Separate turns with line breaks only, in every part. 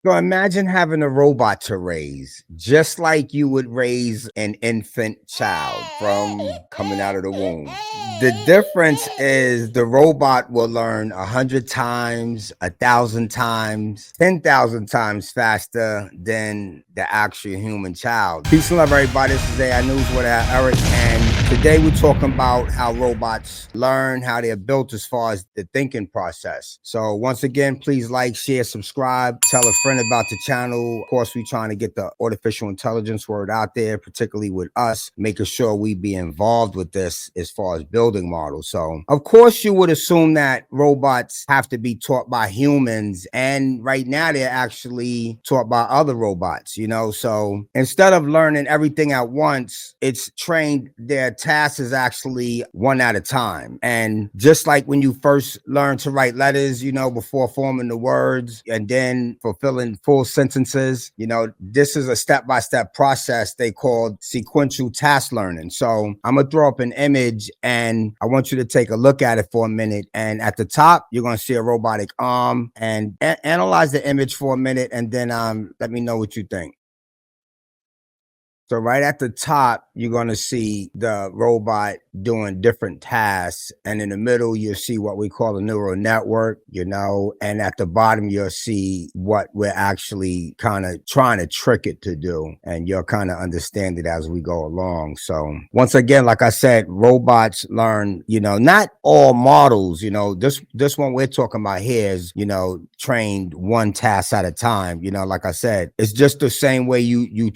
So imagine having a robot to raise, just like you would raise an infant child from coming out of the womb. The difference is the robot will learn 100 times, 1,000 times, 10,000 times faster than the actual human child. Peace and love, everybody. This is AI News with Erik, and today we're talking about how robots learn, how they're built as far as the thinking process. So once again, please like, share, subscribe, tell a friend about the channel. Of course, we're trying to get the artificial intelligence word out there, particularly with us, making sure we be involved with this as far as building models. So of course you would assume that robots have to be taught by humans, and right now they're actually taught by other robots, so instead of learning everything at once, it's trained. Their task is actually one at a time. And just like when you first learn to write letters, before forming the words and then fulfilling full sentences, this is a step-by-step process they call sequential task learning. So I'm gonna throw up an image and I want you to take a look at it for a minute. And at the top, you're gonna see a robotic arm, and analyze the image for a minute, and then let me know what you think. So right at the top, you're going to see the robot doing different tasks. And in the middle, you'll see what we call a neural network, and at the bottom, you'll see what we're actually kind of trying to trick it to do. And you'll kind of understand it as we go along. So once again, like I said, robots learn, not all models, this one we're talking about here is, trained one task at a time. Like I said, it's just the same way you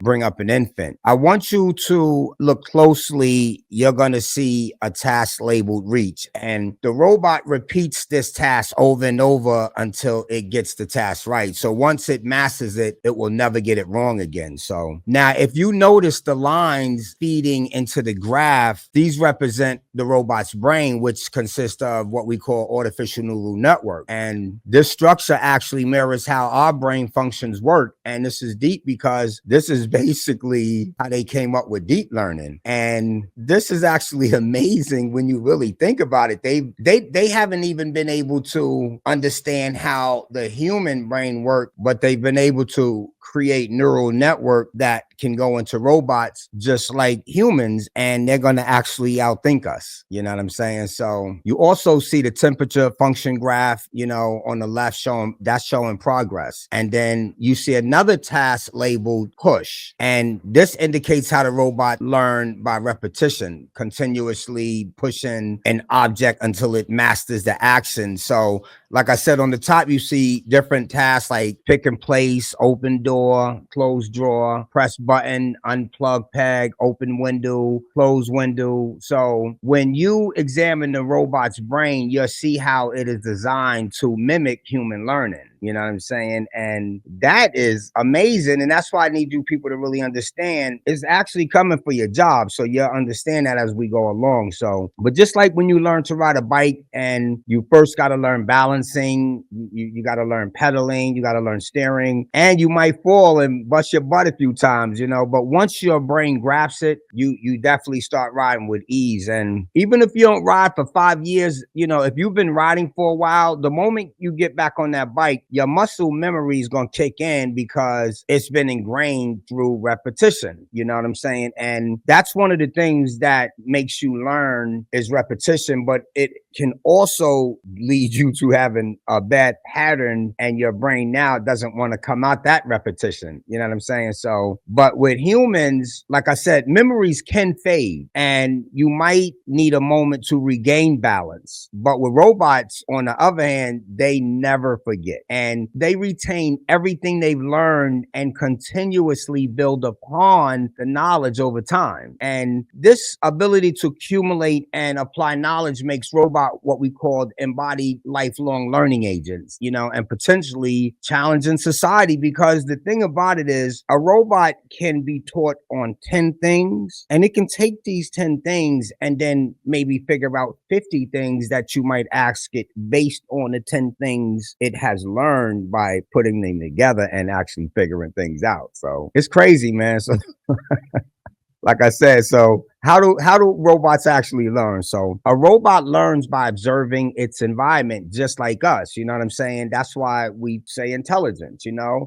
bring up an infant. I want you to look closely. You're going to see a task labeled reach, and the robot repeats this task over and over until it gets the task right. So once it masters it, it will never get it wrong again. So now if you notice the lines feeding into the graph, these represent the robot's brain, which consists of what we call artificial neural network. And this structure actually mirrors how our brain functions work. And this is deep because this is basically how they came up with deep learning. And this is actually amazing when you really think about it. They haven't even been able to understand how the human brain works, but they've been able to create neural network that can go into robots just like humans, and they're going to actually outthink us. You know what I'm saying? So you also see the temperature function graph, on the left, showing progress. And then you see another task labeled push. And this indicates how the robot learn by repetition, continuously pushing an object until it masters the action. So like I said, on the top, you see different tasks like pick and place, open door, close drawer, press button, unplug peg, open window, close window. So when you examine the robot's brain, you'll see how it is designed to mimic human learning. You know what I'm saying? And that is amazing. And that's why I need you people to really understand it's actually coming for your job. So you'll understand that as we go along. So, but just like when you learn to ride a bike and you first got to learn balancing, you got to learn pedaling, you got to learn steering, and you might fall and bust your butt a few times, but once your brain grasps it, you definitely start riding with ease. And even if you don't ride for 5 years, if you've been riding for a while, the moment you get back on that bike, your muscle memory is going to kick in because it's been ingrained through repetition. You know what I'm saying? And that's one of the things that makes you learn is repetition, but it can also lead you to having a bad pattern, and your brain now doesn't want to come out that repetition. You know what I'm saying? So, but with humans, like I said, memories can fade and you might need a moment to regain balance. But with robots, on the other hand, they never forget, and they retain everything they've learned and continuously build upon the knowledge over time. And this ability to accumulate and apply knowledge makes robot what we call embodied lifelong learning agents, and potentially challenging society, because the thing about it is a robot can be taught on 10 things, and it can take these 10 things and then maybe figure out 50 things that you might ask it based on the 10 things it has learned by putting them together and actually figuring things out. So it's crazy, man. So like I said, so how do robots actually learn? So a robot learns by observing its environment, just like us. You know what I'm saying? That's why we say intelligence.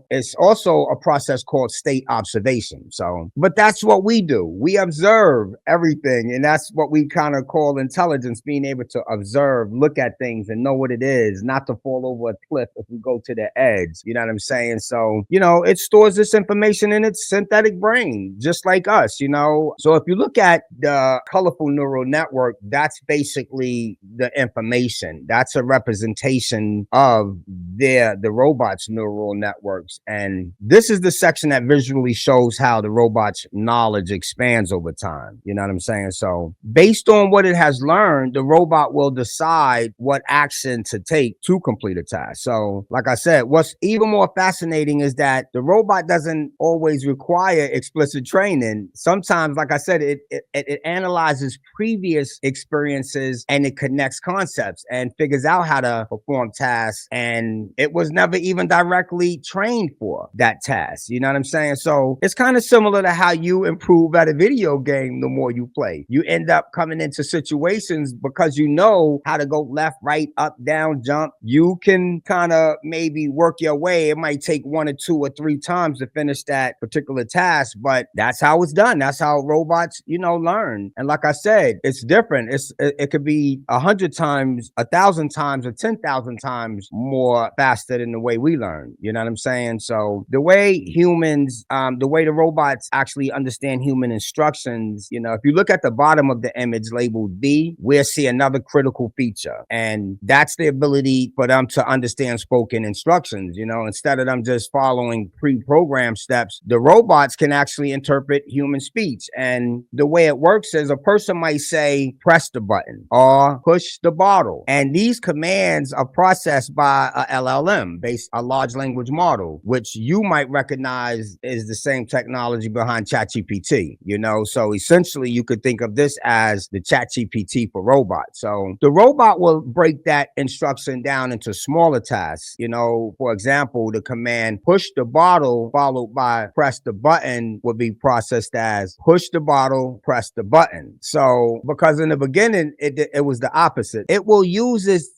It's also a process called state observation. So, but that's what we do. We observe everything, and that's what we kind of call intelligence: being able to observe, look at things, and know what it is, not to fall over a cliff if we go to the edge. You know what I'm saying? So, it stores this information in its synthetic brain, just like us. So if you look at the colorful neural network, that's basically the information. That's a representation of the robot's neural networks. And this is the section that visually shows how the robot's knowledge expands over time. You know what I'm saying? So based on what it has learned, the robot will decide what action to take to complete a task. So like I said, what's even more fascinating is that the robot doesn't always require explicit training. Sometimes, like I said, it analyzes previous experiences, and it connects concepts and figures out how to perform tasks. And it was never even directly trained for that task. You know what I'm saying? So it's kind of similar to how you improve at a video game the more you play. You end up coming into situations because you know how to go left, right, up, down, jump. You can kind of maybe work your way. It might take 1 or 2 or 3 times to finish that particular task, but that's how it's done. That's how robots, learn. And like I said, it's different. It could be 100 times, 1,000 times, or 10,000 times more faster than the way we learn. You know what I'm saying? So the way the way the robots actually understand human instructions, if you look at the bottom of the image labeled B, we'll see another critical feature, and that's the ability for them to understand spoken instructions. Instead of them just following pre-programmed steps, the robots can actually interpret human speech. And the way it works is a person might say, press the button or push the bottle. And these commands are processed by a LLM, based a large language model, which you might recognize is the same technology behind ChatGPT. So essentially you could think of this as the ChatGPT for robots. So the robot will break that instruction down into smaller tasks. For example, the command push the bottle followed by press the button would be processed as push the bottle, press the button. So because in the beginning it was the opposite. It will use its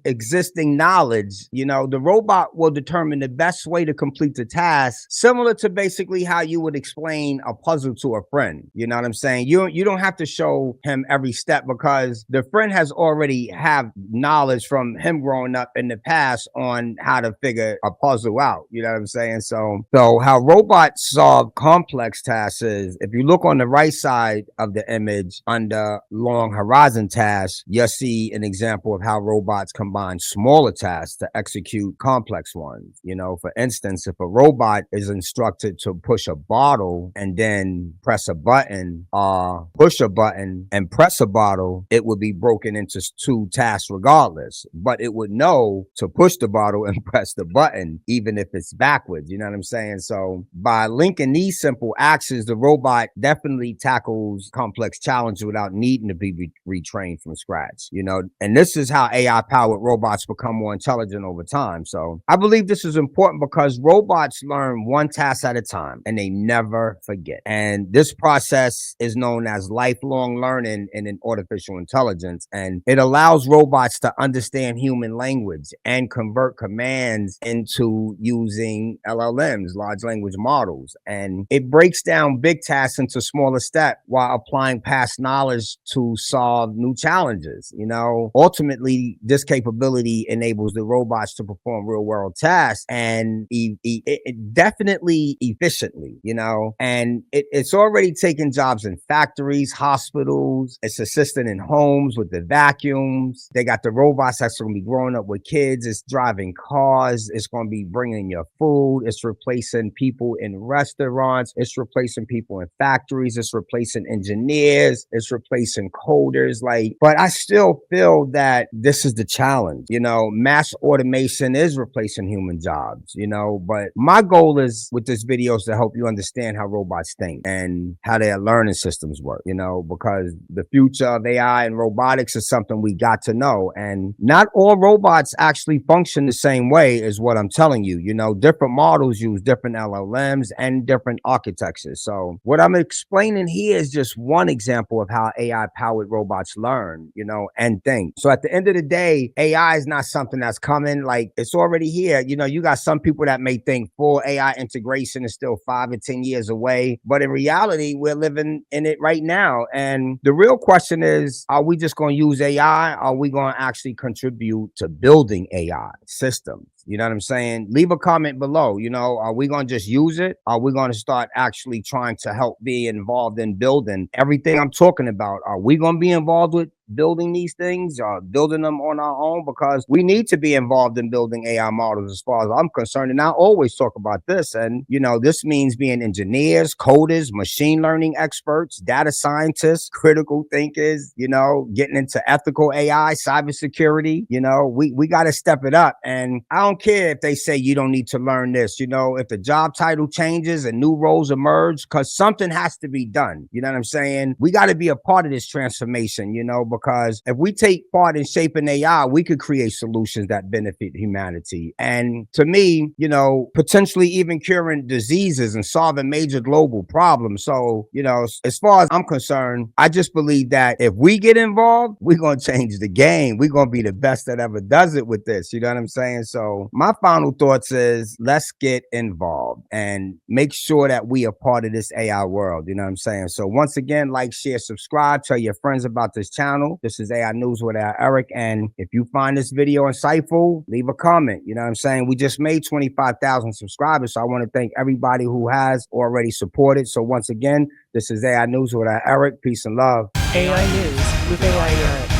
existing knowledge. The robot will determine the best way to complete the task, similar to basically how you would explain a puzzle to a friend. You know what I'm saying? You don't have to show him every step, because the friend has already have knowledge from him growing up in the past on how to figure a puzzle out. You know what I'm saying? So how robots solve complex tasks is, if you look on the right side of the image under long horizon tasks, you'll see an example of how robots combine smaller tasks to execute complex ones. For instance, if a robot is instructed to push a bottle and then press a button, push a button and press a bottle, it would be broken into 2 tasks regardless, but it would know to push the bottle and press the button, even if it's backwards. You know what I'm saying? So by linking these simple actions, the robot definitely tackles complex challenges without needing to be retrained from scratch. And this is how AI powered robots become more intelligent over time. So I believe this is important because robots learn one task at a time and they never forget. And this process is known as lifelong learning in artificial intelligence. And it allows robots to understand human language and convert commands into using LLMs, large language models. And it breaks down big tasks into smaller steps while applying past knowledge to solve new challenges. Ultimately, this capability enables the robots to perform real world tasks and definitely efficiently, and it's already taken jobs in factories, hospitals. It's assisting in homes with the vacuums. They got the robots that's going to be growing up with kids. It's driving cars. It's going to be bringing your food. It's replacing people in restaurants. It's replacing people in factories. It's replacing engineers. It's replacing coders. But I still feel that this is the challenge. Mass automation is replacing human jobs, but my goal is with this video is to help you understand how robots think and how their learning systems work, because the future of AI and robotics is something we got to know. And not all robots actually function the same way, is what I'm telling you. Different models use different LLMs and different architectures. So what I'm explaining here is just one example of how AI powered robots learn, and think. So at the end of the day, AI is not something that's coming, like it's already here. You got some people that may think full AI integration is still 5 or 10 years away, but in reality, we're living in it right now. And the real question is, are we just going to use AI? Are we going to actually contribute to building AI systems? You know what I'm saying? Leave a comment below. Are we going to just use it? Are we going to start actually trying to help be involved in building everything I'm talking about? Are we going to be involved with building these things or building them on our own? Because we need to be involved in building AI models as far as I'm concerned. And I always talk about this. And, this means being engineers, coders, machine learning experts, data scientists, critical thinkers, getting into ethical AI, cybersecurity. We got to step it up. And I don't care if they say you don't need to learn this, if the job title changes and new roles emerge, because something has to be done. You know what I'm saying? We got to be a part of this transformation, because if we take part in shaping AI, we could create solutions that benefit humanity. And to me, potentially even curing diseases and solving major global problems. So, as far as I'm concerned, I just believe that if we get involved, we're going to change the game. We're going to be the best that ever does it with this. You know what I'm saying? So my final thoughts is, let's get involved and make sure that we are part of this AI world. You know what I'm saying? So once again, like, share, subscribe, tell your friends about this channel. This is AI News with Erik. And if you find this video insightful, leave a comment. You know what I'm saying? We just made 25,000 subscribers. So I want to thank everybody who has already supported. So once again, this is AI News with Erik. Peace and love.
AI News with AI Erik.